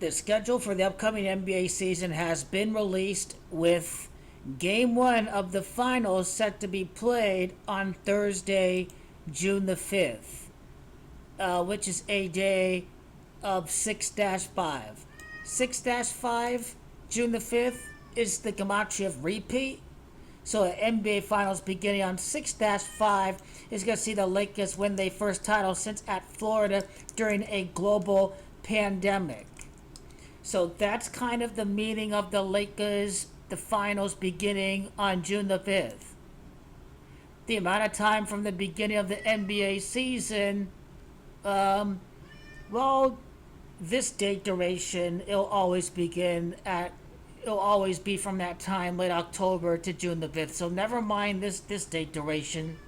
The schedule for the upcoming NBA season has been released, with Game 1 of the finals set to be played on Thursday, June the 5th, which is a day of 6-5. 6-5, June the 5th, is the Gematria repeat. So the NBA Finals beginning on 6-5 is going to see the Lakers win their first title since at Florida during a global pandemic. So that's kind of the meaning of the Lakers, the finals beginning on June the 5th. The amount of time from the beginning of the NBA season, well, this date duration, it'll always be from that time, late October to June the 5th. So never mind this date duration.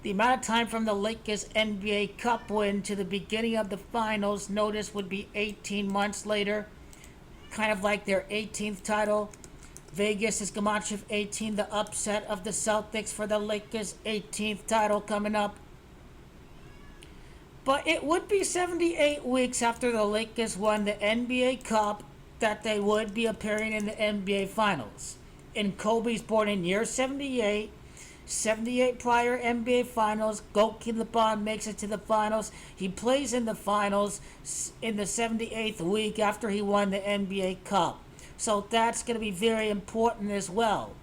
The amount of time from the Lakers NBA Cup win to the beginning of the finals, notice, would be 18 months later, kind of like their 18th title. Vegas is Gematria 18, the upset of the Celtics for the Lakers' 18th title coming up. But it would be 78 weeks after the Lakers won the NBA Cup that they would be appearing in the NBA Finals. And Kobe's born in year 78. 78 prior NBA Finals. GOAT King LeBron makes it to the Finals. He plays in the Finals in the 78th week after he won the NBA Cup. So that's going to be very important as well.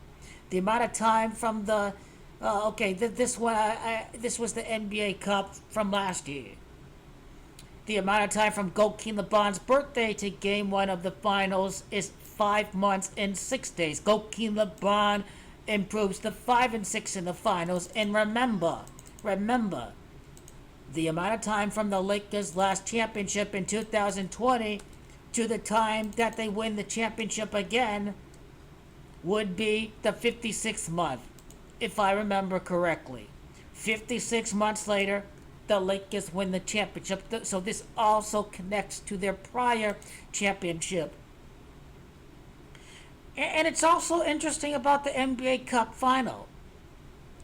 The amount of time from the this was the NBA Cup from last year. The amount of time from GOAT King LeBron's birthday to Game 1 of the Finals is 5 months and 6 days. GOAT King LeBron improves to 5-6 in the finals. And remember, the amount of time from the Lakers' last championship in 2020 to the time that they win the championship again would be the 56th month, if I remember correctly. 56 months later, the Lakers win the championship. So this also connects to their prior championship. And it's also interesting about the NBA Cup final.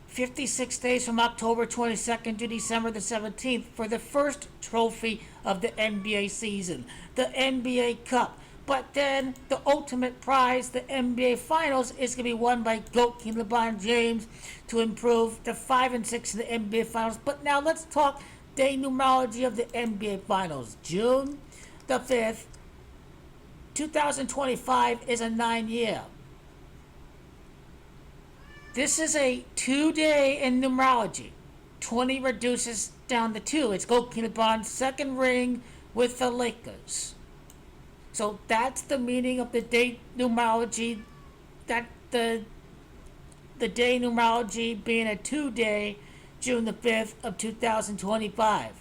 56 days from October 22nd to December the 17th for the first trophy of the NBA season, the NBA Cup. But then the ultimate prize, the NBA Finals, is going to be won by GOAT King LeBron James to improve to 5-6 in the NBA Finals. But now let's talk day numerology of the NBA Finals. June the 5th, 2025 is a 9-year. This is a 2-day in numerology. 20 reduces down to 2. It's GOAT King LeBron's second ring with the Lakers. So that's the meaning of the day numerology. That the day numerology being a 2-day, June the 5th of 2025.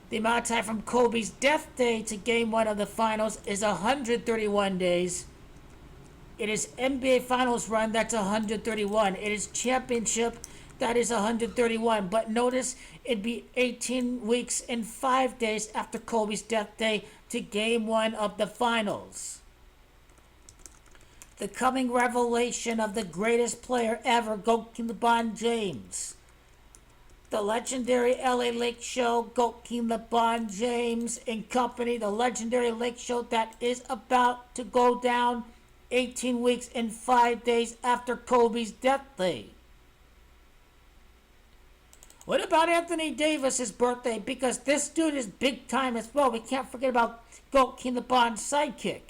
The amount of time from Kobe's death day to Game 1 of the Finals is 131 days. It is NBA Finals run, that's 131. It is championship, that is 131. But notice it'd be 18 weeks and 5 days after Kobe's death day to Game 1 of the Finals. The coming revelation of the greatest player ever, GOAT King LeBron James. The legendary LA Lake Show, GOAT King LeBron James and company, the legendary Lake Show that is about to go down 18 weeks and 5 days after Kobe's death day. What about Anthony Davis' birthday? Because this dude is big time as well. We can't forget about GOAT King LeBron's sidekick.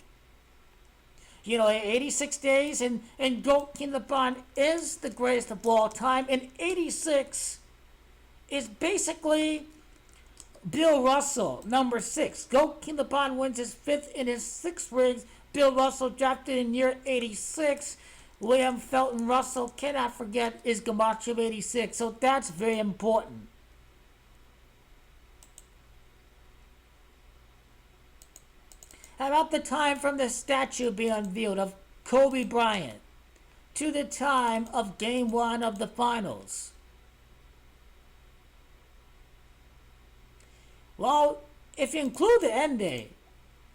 86 days, and GOAT King LeBron is the greatest of all time. And 86 is basically Bill Russell, number 6. GOAT King LeBron wins his 5th in his 6th rings. Bill Russell drafted in year 86. William Felton Russell, cannot forget, is Gematria 86. So that's very important. How about the time from the statue being unveiled of Kobe Bryant to the time of Game 1 of the Finals? Well, if you include the end day,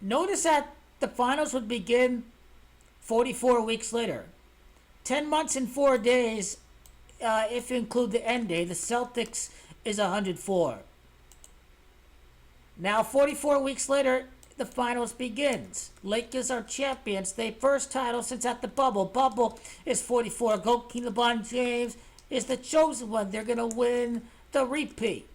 notice that the Finals would begin 44 weeks later. 10 months and 4 days if you include the end day. The Celtics is 104. Now, 44 weeks later, the finals begins. Lakers are champions. They first title since at the bubble. Bubble is 44. GOAT King LeBron James is the chosen one. They're going to win the repeat.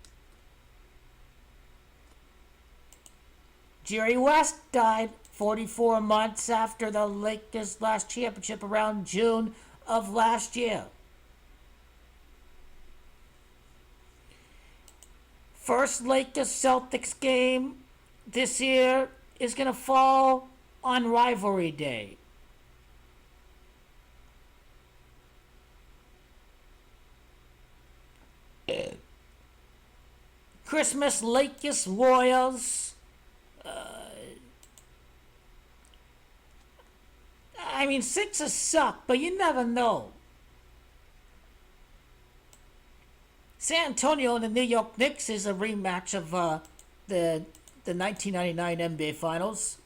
Jerry West died 44 months after the Lakers' last championship around June of last year. First Lakers Celtics game this year is going to fall on Rivalry Day. Christmas Lakers Royals. I mean, Sixers suck, but you never know. San Antonio and the New York Knicks is a rematch of the 1999 NBA Finals.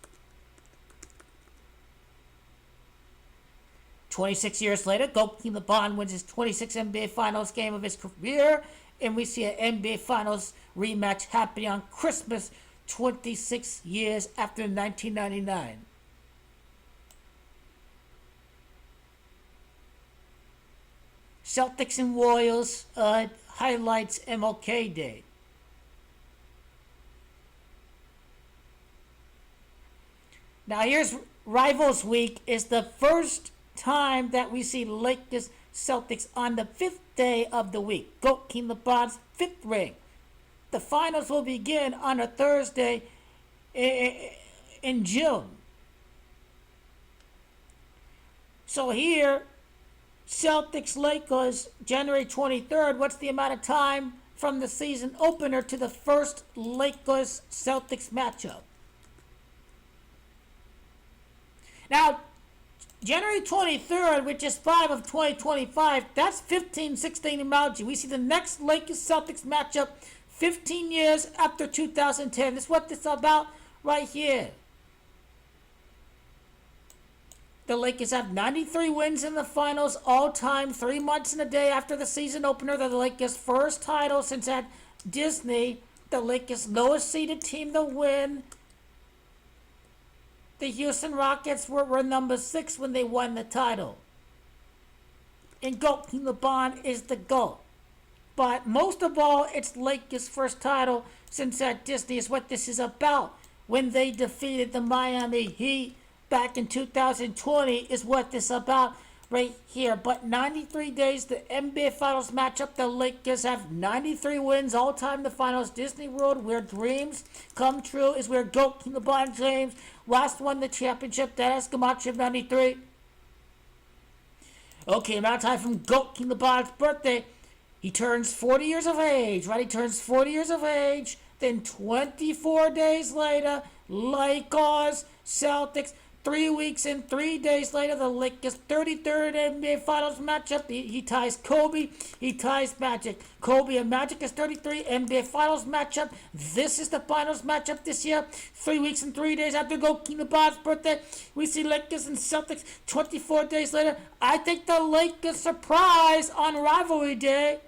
26 years later, GOAT King LeBron wins his 26th NBA Finals game of his career, and we see an NBA Finals rematch happening on Christmas 26 years after 1999. Celtics and Royals highlights MLK Day. Now here's Rivals Week is the first time that we see Lakers Celtics on the 5th day of the week. GOAT King LeBron's 5th ring. The finals will begin on a Thursday in June. So here, Celtics Lakers, January 23rd. What's the amount of time from the season opener to the first Lakers Celtics matchup? Now, January 23rd, which is 5 of 2025, that's 1516 emoji. We see the next Lakers Celtics matchup 15 years after 2010. This is what this is about right here. The Lakers have 93 wins in the finals all time, 3 months and a day after the season opener. The Lakers' first title since at Disney. The Lakers' lowest seeded team to win. The Houston Rockets were number 6 when they won the title. And GOAT King LeBron is the GOAT. But most of all, it's Lakers' first title since at Disney is what this is about. When they defeated the Miami Heat back in 2020 is what this is about right here. But 93 days, the NBA Finals matchup, the Lakers have 93 wins all time. The finals, Disney World, where dreams come true, is where GOAT King LeBron James last won the championship. That is Gematria 93. Okay, amount of time from GOAT King LeBron's birthday. He turns 40 years of age, right? He turns 40 years of age. Then 24 days later, Lakers, Celtics. 3 weeks and 3 days later, the Lakers' 33rd NBA Finals matchup. He ties Kobe. He ties Magic. Kobe and Magic is 33 NBA Finals matchup. This is the Finals matchup this year. 3 weeks and 3 days after GOAT King LeBron's birthday, we see Lakers and Celtics 24 days later. I think the Lakers surprise on Rivalry Day.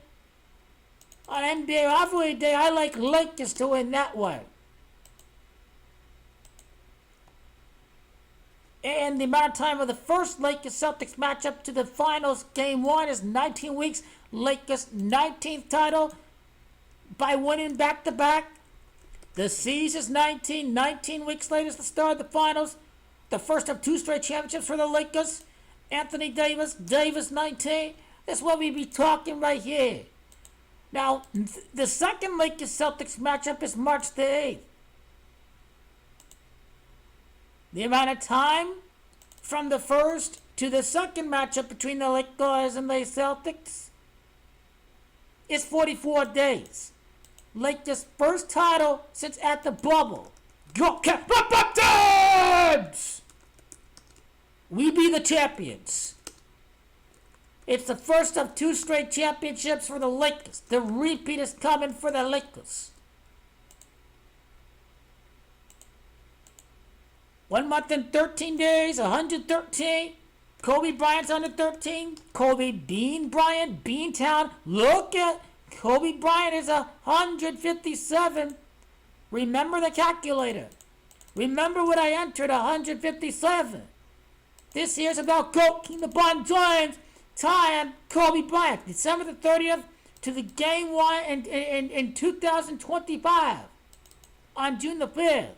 On NBA Rivalry Day, I like Lakers to win that one. And the amount of time of the first Lakers-Celtics matchup to the finals, game 1, is 19 weeks. Lakers' 19th title by winning back-to-back. The C's is 19. 19 weeks later is the start of the finals. The first of 2 straight championships for the Lakers. Anthony Davis, 19. That's what we be talking right here. Now, the second Lakers-Celtics matchup is March the 8th. The amount of time from the first to the second matchup between the Lakers and the Celtics is 44 days. Lakers' first title since at the bubble. GOAT King LeBron! We be the champions. It's the first of 2 straight championships for the Lakers. The repeat is coming for the Lakers. 1 month and 13 days, 113. Kobe Bryant's under 13. Kobe Bean Bryant, Beantown. Look at Kobe Bryant is 157. Remember the calculator. Remember when I entered 157. This year's about GOAT King LeBron James tying Kobe Bryant, December the 30th to the game one in 2025 on June the 5th.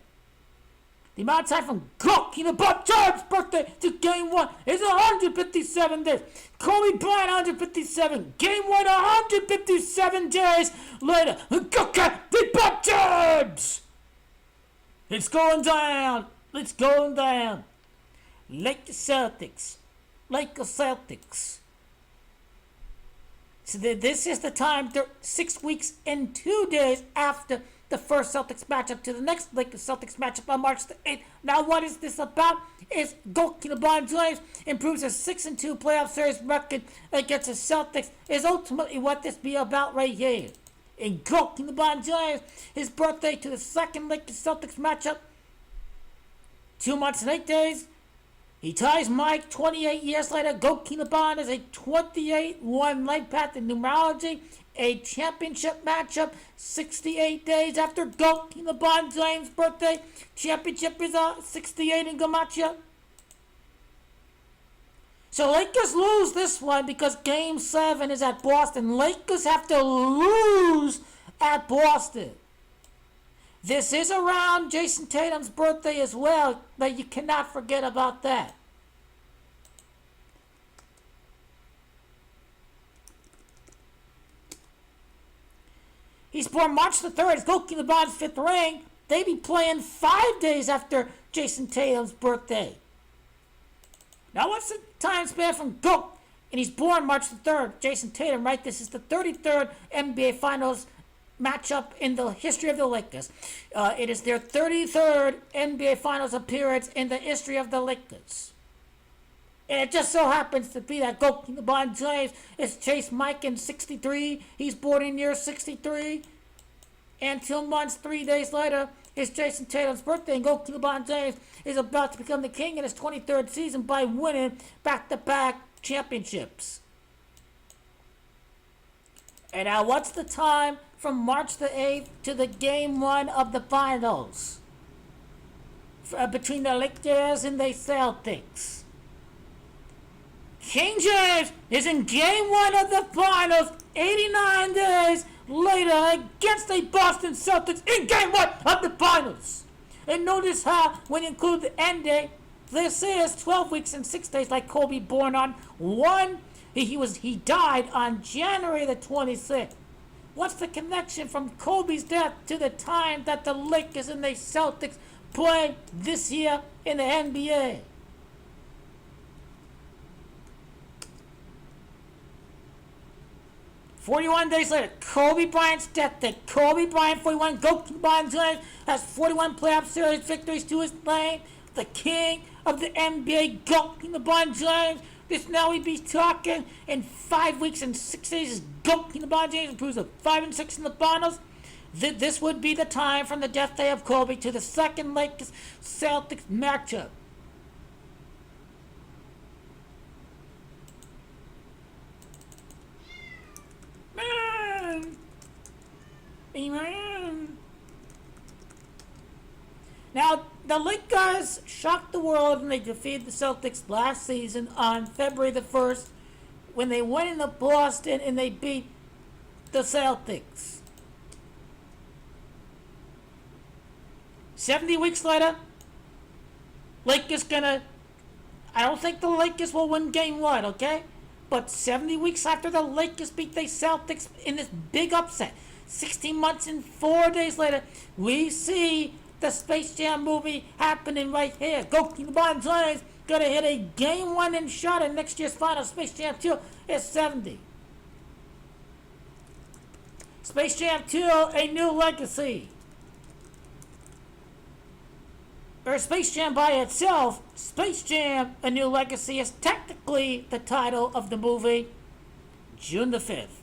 The amount of time from GOAT King LeBron James' birthday to game one is 157 days. Kobe Bryant 157. Game one 157 days later. GOAT King LeBron James! It's going down. It's going down. Lakers Celtics. Lakers Celtics. So this is the time, 6 weeks and 2 days after the first Celtics matchup to the next Lakers Celtics matchup on March the 8th. Now what is this about? Is GOAT King LeBron James improves his 6-2 playoff series record against the Celtics is ultimately what this be about right here. In GOAT King LeBron James, his birthday to the second Lakers Celtics matchup, 2 months and 8 days. He ties Mike 28 years later. GOAT King LeBron is a 28-1 lifepath in numerology. A championship matchup 68 days after GOAT King LeBron James' birthday. Championship is 68 in Gematria. So Lakers lose this one because Game 7 is at Boston. Lakers have to lose at Boston. This is around Jason Tatum's birthday as well, but you cannot forget about that. He's born March the 3rd. It's GOAT King LeBron's 5th ring. They be playing 5 days after Jason Tatum's birthday. Now, what's the time span from GOAT? And he's born March the 3rd. Jason Tatum, right? This is the 33rd NBA Finals matchup in the history of the Lakers. It is their 33rd NBA Finals appearance in the history of the Lakers. And it just so happens to be that GOAT King LeBron James is Chase Mike in 63. He's born in year 63. And 2 months, 3 days later, is Jason Tatum's birthday. And GOAT King LeBron James is about to become the king in his 23rd season by winning back-to-back championships. And now what's the time from March the 8th to the game one of the finals? Between the Lakers and the Celtics. King James is in game one of the finals 89 days later against the Boston Celtics in game one of the finals. And notice how, when you include the end date, this is 12 weeks and 6 days like Kobe, born on he died on January the 26th. What's the connection from Kobe's death to the time that the Lakers and the Celtics play this year in the NBA? "41 days later, Kobe Bryant's death day. Kobe Bryant, 41. GOAT King LeBron James has 41 playoff series victories to his name. The king of the NBA, GOAT King LeBron James. This now we be talking in 5 weeks and 6 days. GOAT King LeBron James improves to 5 and 6 in the finals. This would be the time from the death day of Kobe to the second Lakers Celtics matchup. Amen. Now, the Lakers shocked the world when they defeated the Celtics last season on February the 1st when they went into Boston and they beat the Celtics. 70 weeks later, I don't think the Lakers will win game one, okay? But 70 weeks after the Lakers beat the Celtics in this big upset, 16 months and 4 days later, we see the Space Jam movie happening right here. GOAT King LeBron James gonna hit a game winning shot in next year's final. Space Jam 2 is 70. Space Jam 2, A New Legacy. Or Space Jam by itself, Space Jam, A New Legacy is technically the title of the movie. June the 5th.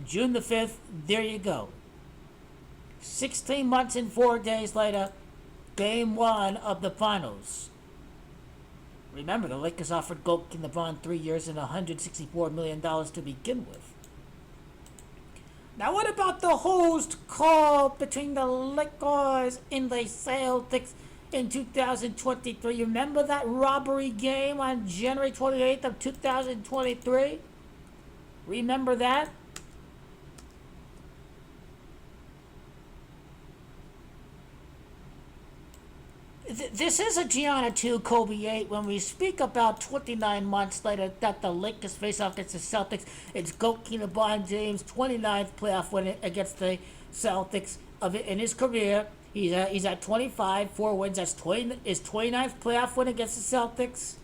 June the 5th, there you go. 16 months and 4 days later, game one of the finals. Remember, the Lakers offered GOAT King LeBron 3 years and $164 million to begin with. Now, what about the host call between the Lakers and the Celtics in 2023? You remember that robbery game on January 28th of 2023? Remember that? This is a Gianna 2, Kobe 8. When we speak about 29 months later that the Lakers face off against the Celtics, it's GOAT King LeBron James' 29th playoff win against the Celtics of it in his career. He's at 25, 4 wins. That's his 29th playoff win against the Celtics.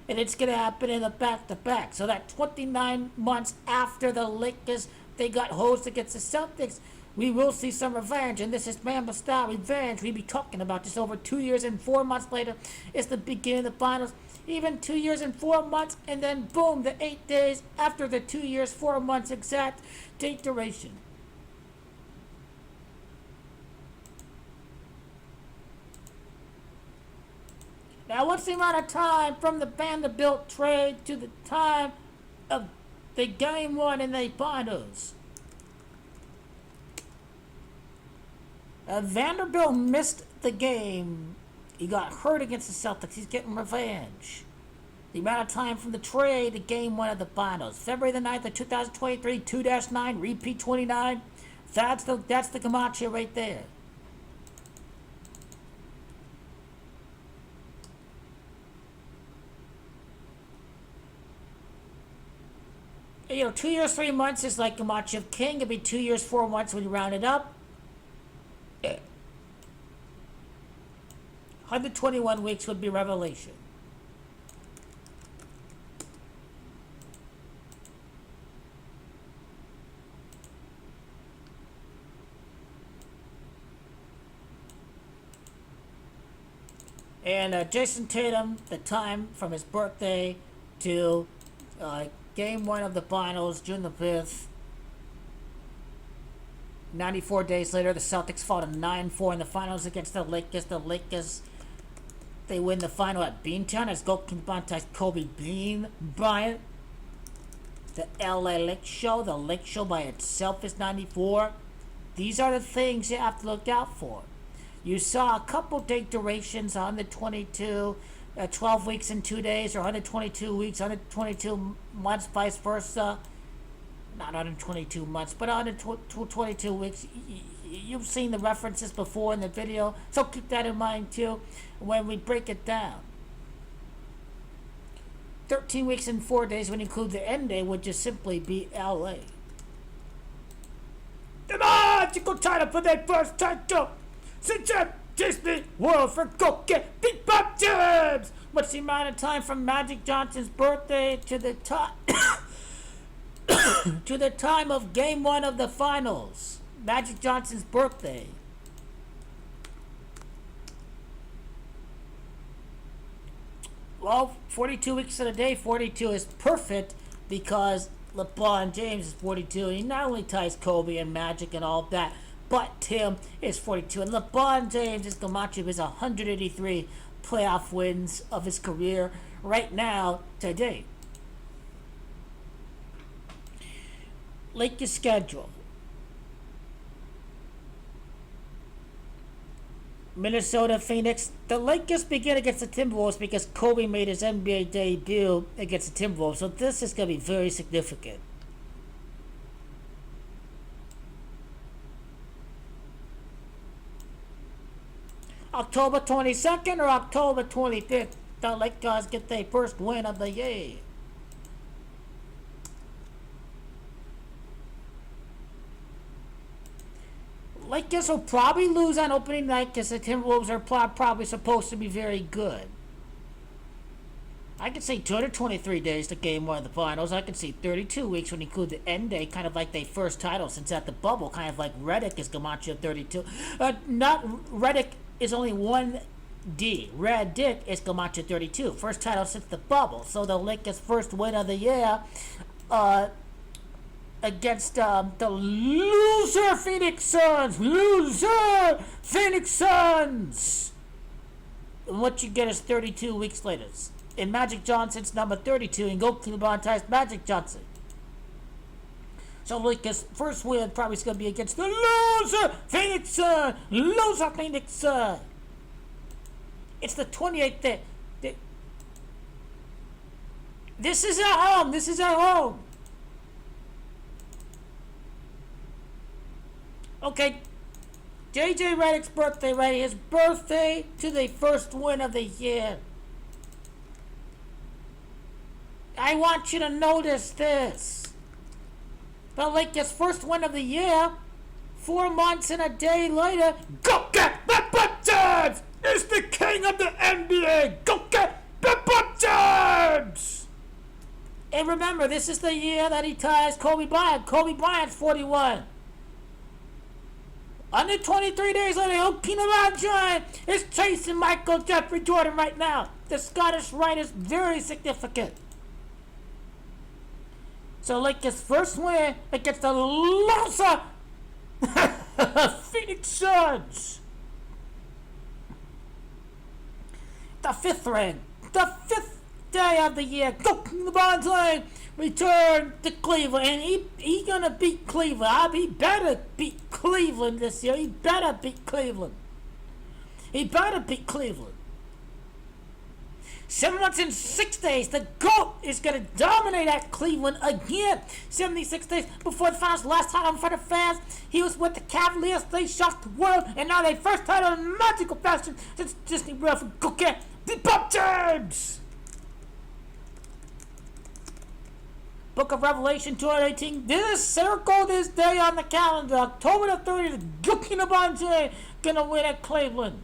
And it's going to happen in the back-to-back. So that 29 months after the Lakers, they got hosed against the Celtics, we will see some revenge, and this is Mamba style revenge. We'll be talking about this over 2 years and 4 months later. It's the beginning of the finals. Even 2 years and 4 months, and then boom, the 8 days after the 2 years, 4 months exact date duration. Now, what's the amount of time from the Vanderbilt trade to the time of the game one in the finals? Vanderbilt missed the game. He got hurt against the Celtics. He's getting revenge. The amount of time from the trade to game one of the finals. February the 9th of 2023, 2-9, repeat 29. That's the Gematria right there. You know, 2 years, 3 months is like Gematria of King. It'd be 2 years, 4 months when you round it up. 121 weeks would be revelation. And Jason Tatum, the time from his birthday to game one of the finals, June the 5th. 94 days later, the Celtics fall to 9-4 in the finals against the Lakers. The Lakers, they win the final at Beantown as GOAT King LeBron ties Kobe Bean Bryant. The LA Lake Show, the Lake Show by itself is 94. These are the things you have to look out for. You saw a couple date durations, 122, 12 weeks and 2 days, or 122 weeks, 122 months, vice versa. Not 122 months, but 122 weeks. You've seen the references before in the video, so keep that in mind too when we break it down. 13 weeks and 4 days when you include the end day would just simply be LA. The magical title for their first title since Disney World for GOAT King LeBron James. What's the amount of time from Magic Johnson's birthday to the time to the time of game one of the finals? Magic Johnson's birthday. Well, 42 weeks in a day, 42 is perfect because LeBron James is 42. And he not only ties Kobe and Magic and all that, but Tim is 42. And LeBron James is Gematria his 183 playoff wins of his career right now today. Lakers schedule. Minnesota, Phoenix. The Lakers begin against the Timberwolves because Kobe made his NBA debut against the Timberwolves. So this is going to be very significant. October 22nd or October 25th, the Lakers get their first win of the year. Lakers will probably lose on opening night because the Timberwolves are probably supposed to be very good. I could say 223 days to game one of the finals. I could see 32 weeks when you include the end day, kind of like their first title since at the bubble, kind of like Redick is Gematria 32. Not Redick is only one D. Redick is Gematria 32. First title since the bubble. So the Lakers' first win of the year against the loser Phoenix Suns. Loser Phoenix Suns. And what you get is 32 weeks later. In Magic Johnson's number 32, and GOAT King LeBron ties Magic Johnson. So Lakers' first win probably is going to be against the loser Phoenix Sun. Loser Phoenix Sun. It's the 28th day. This is at home. This is at home. Okay. JJ Redick's birthday, right? His birthday to the first win of the year. I want you to notice this. The Lakers' first win of the year, 4 months and a day later, go get LeBron James! Is the king of the NBA! Go get LeBron James! And remember, this is the year that he ties Kobe Bryant. Kobe Bryant's 41. Under 23 days later, LeBron James is chasing Michael Jeffrey Jordan right now. The Scottish rite is very significant. So Lakers' first win against the loser Phoenix Suns. The fifth day of the year. Go LeBron James return to Cleveland, and he gonna beat Cleveland. He better beat Cleveland this year. He better beat Cleveland. 7 months and 6 days, the GOAT is going to dominate at Cleveland again. 76 days before the finals. Last time in front of fans, he was with the Cavaliers. They shocked the world, and now they first title in magical fashion since Disney World for Go get LeBron James. Book of Revelation 218. This circle this day on the calendar. October the 30th, Go get LeBron James going to win at Cleveland.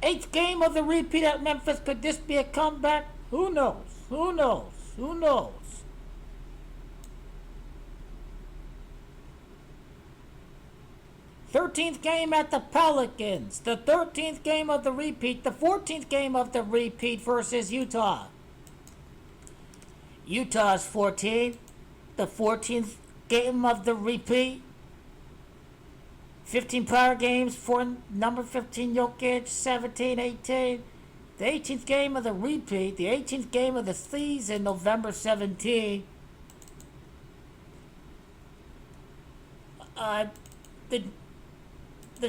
Eighth game of the repeat at Memphis. Could this be a comeback? Who knows? 13th game at the Pelicans. The 13th game of the repeat. The 14th game of the repeat versus Utah. Utah's 14. The 14th game of the repeat. 15 prior games for number 15 Jokic, 17, 18. The 18th game of the repeat, the 18th game of the season, November 17. The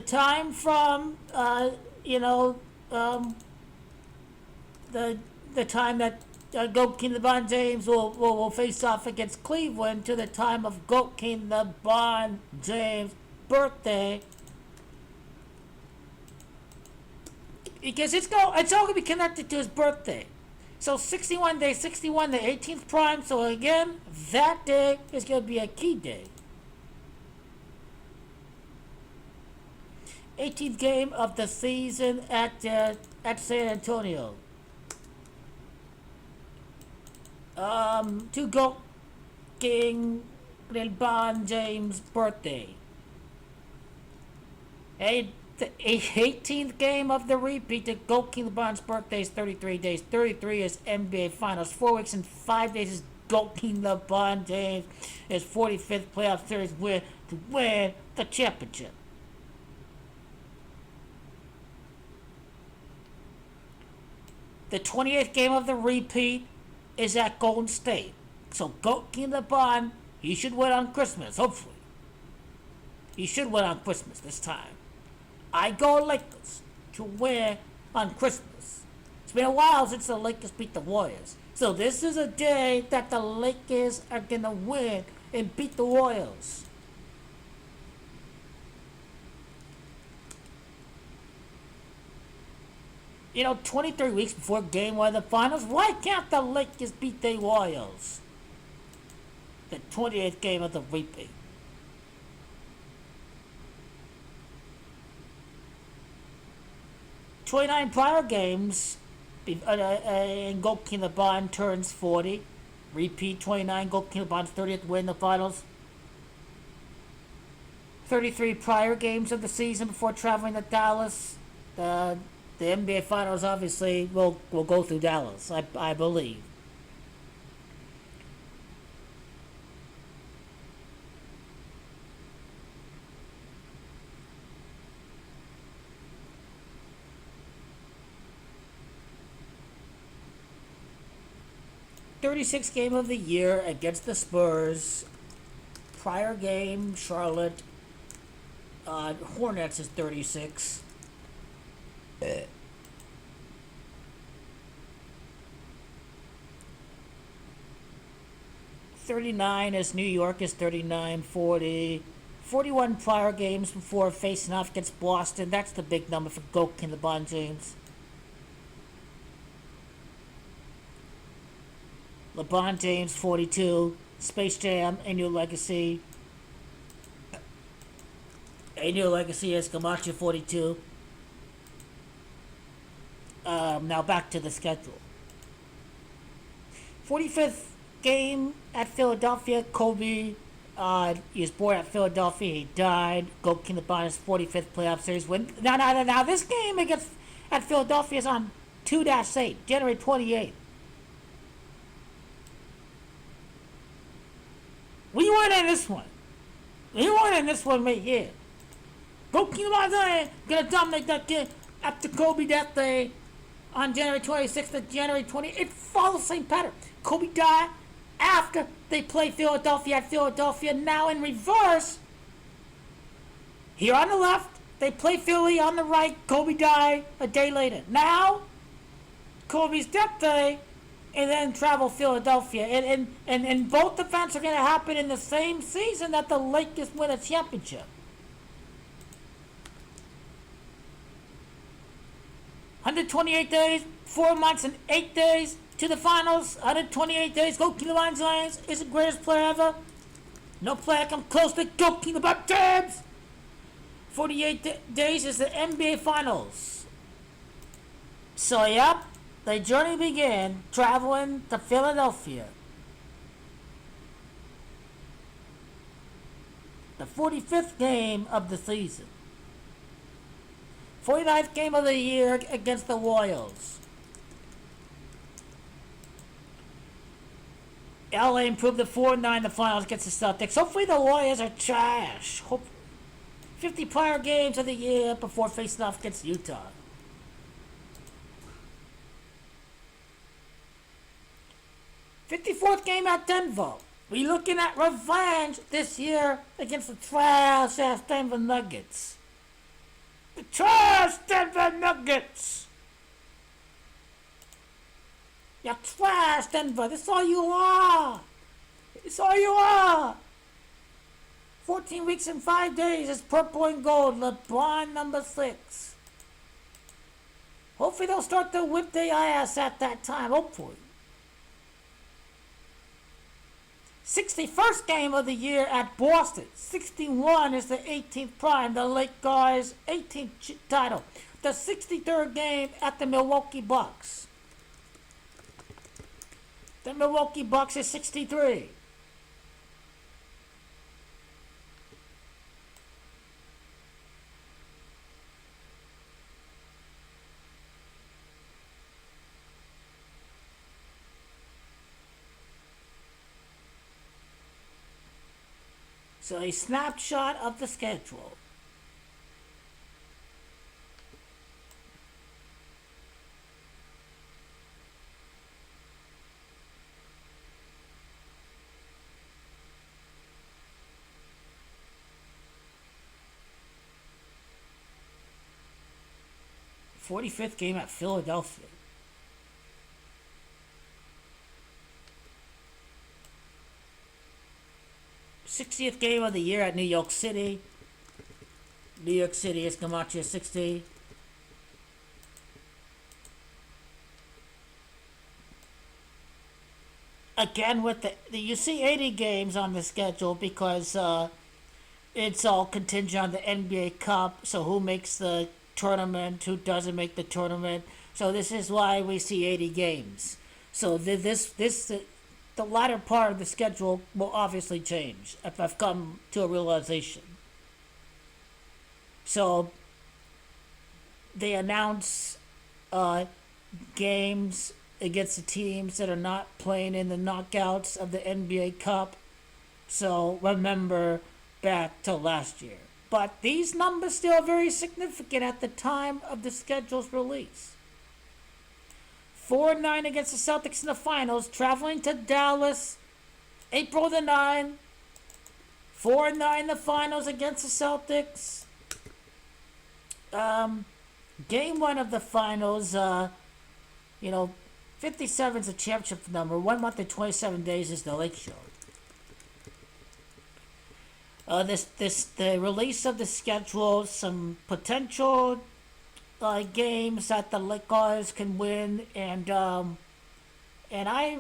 time from the time that GOAT King LeBron James will face off against Cleveland to the time of GOAT King LeBron James' birthday, because it's all gonna be connected to his birthday. So 61 days, 61, the 18th prime. So again, that day is gonna be a key day. 18th game of the season at San Antonio. To GOAT King LeBron James' birthday. The 18th game of the repeat to GOAT King LeBron's birthday is 33 days. 33 is NBA Finals. 4 weeks and 5 days is GOAT King LeBron James' his 45th playoff series win to win the championship. The 28th game of the repeat is at Golden State. So GOAT King LeBron, he should win on Christmas, hopefully. He should win on Christmas this time. I go Lakers to win on Christmas. It's been a while since the Lakers beat the Warriors. So this is a day that the Lakers are going to win and beat the Warriors. You know, 23 weeks before game 1 of the finals, why can't the Lakers beat the Warriors? The 28th game of the repeat. 29 prior games, and GOAT King LeBron turns 40. Repeat 29, GOAT King LeBron's 30th win in the finals. 33 prior games of the season before traveling to Dallas. The NBA Finals obviously will go through Dallas, I believe. 36th game of the year against the Spurs. Prior game, Charlotte Hornets is 36. 39 is New York is 39, 40. 41 prior games before facing off against Boston. That's the big number for GOAT King LeBron James. LeBron James, 42. Space Jam, A New Legacy. A New Legacy is Gematria, 42. Now back to the schedule. 45th game at Philadelphia. Kobe, he was born at Philadelphia. He died. GOAT King LeBron's 45th playoff series win. Now, this game against at Philadelphia is on 2-8, January 28th. We won in this one. We won in this one right here. GOAT King LeBron gonna dominate that game after Kobe death day on January 26th to January 20th. It follows the same pattern. Kobe died after they played Philadelphia at Philadelphia. Now in reverse, here on the left, they play Philly. On the right, Kobe died a day later. Now, Kobe's death day, and then travel Philadelphia. And both events are going to happen in the same season that the Lakers win a championship. 128 days, 4 months, and 8 days to the finals. 128 days. GOAT King LeBron James is the greatest player ever. No player come close to GOAT King LeBron James. 48 days is the NBA Finals. So, yep, the journey began traveling to Philadelphia. The 45th game of the season. 49th game of the year against the Royals. LA improved to 4-9 the finals against the Celtics. Hopefully the Warriors are trash. 50 prior games of the year before facing off against Utah. '54th game at Denver. We're looking at revenge this year against the trash-ass Denver Nuggets. The trash Denver Nuggets! You're trash, Denver. That's all you are. It's all you are. 14 weeks and 5 days is purple and gold. LeBron number 6. Hopefully they'll start to whip their ass at that time. Hopefully. 61st game of the year at Boston. 61 is the 18th prime. The LAKERS 18th title. The 63rd game at the Milwaukee Bucks. The Milwaukee Bucks is 63. So a snapshot of the schedule. '45th game at Philadelphia. '60th game of the year at New York City. New York City is Gematria 60. Again with the you see 80 games on the schedule because it's all contingent on the NBA Cup. So who makes the tournament, who doesn't make the tournament. So this is why we see 80 games. So the latter part of the schedule will obviously change if I've come to a realization. So they announce games against the teams that are not playing in the knockouts of the NBA Cup. So remember back to last year. But these numbers still very significant at the time of the schedule's release. 4-9 against the Celtics in the finals, traveling to Dallas, April the 9th. 4-9 the finals against the Celtics. Game one of the finals, 57 is a championship number. 1 month and 27 days is the Lake Show. The release of the schedule, some potential games that the LAKERS can win, and I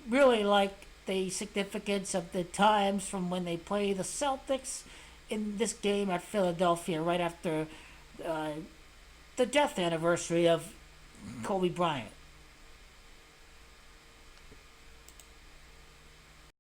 really like the significance of the times from when they play the Celtics in this game at Philadelphia right after the death anniversary of Kobe Bryant.